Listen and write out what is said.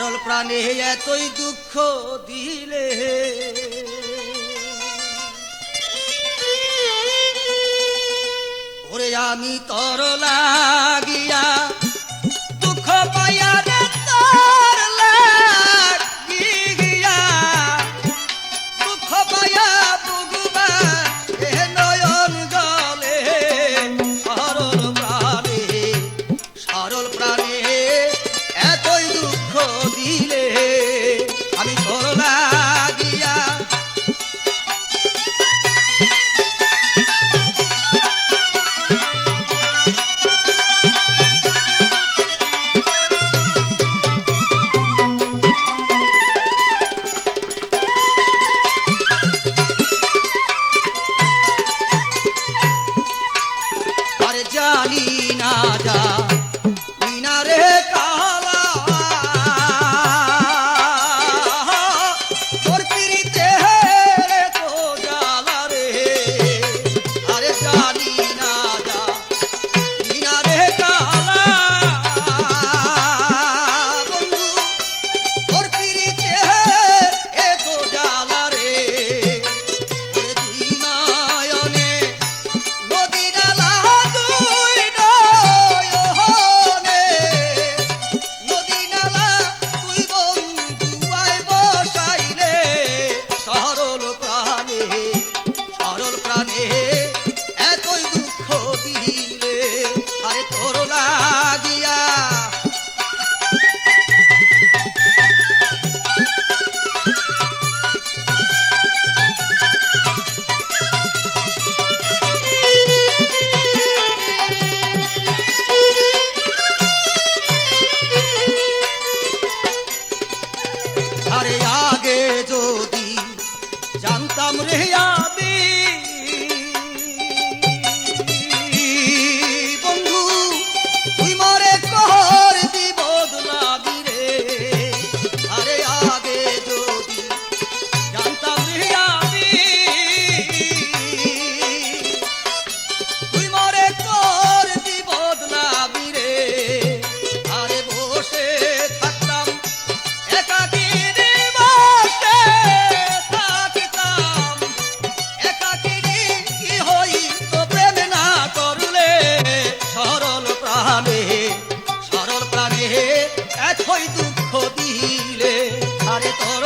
সরল প্রাণে এতই দুঃখ দিলে ওরে আমি তর লাগিয়া দুঃখ পাইয়া রে তর লাগিয়া দুঃখ পাইয়া বুগুবা এ নয়ন জলে সরল প্রাণে এতই দুঃখ দিলে আমি তোর লাগিয়া আরে জানি না যা রে কালা তোর পিরিতে তো জ্বালা রে আরে জানি না যা বিনা রে কালা বন্ধু তোর পিরিতে তো জ্বালা রে ওরে দুই নয়নে নদী নালা দুই নয়নে নদী নালা তুই বন্ধু আয় বসাইলে সরল প্রাণে এতই দুঃখ দিলে আরে তোর লাগিয়া আরে আগে যদি জানতাম রে আমি বন্ধু তুই মরে কর দি বদলাবি রে আরে আগে যদি জানতাম রে আমি তুই মরে কর দি বদলাবি রে আরে বসে থাকতাম একাকী বসে থাকতাম একাকী কি হইত প্রেম না করলে সরল প্রাণে এতই দুঃখ দিলে আরে তোর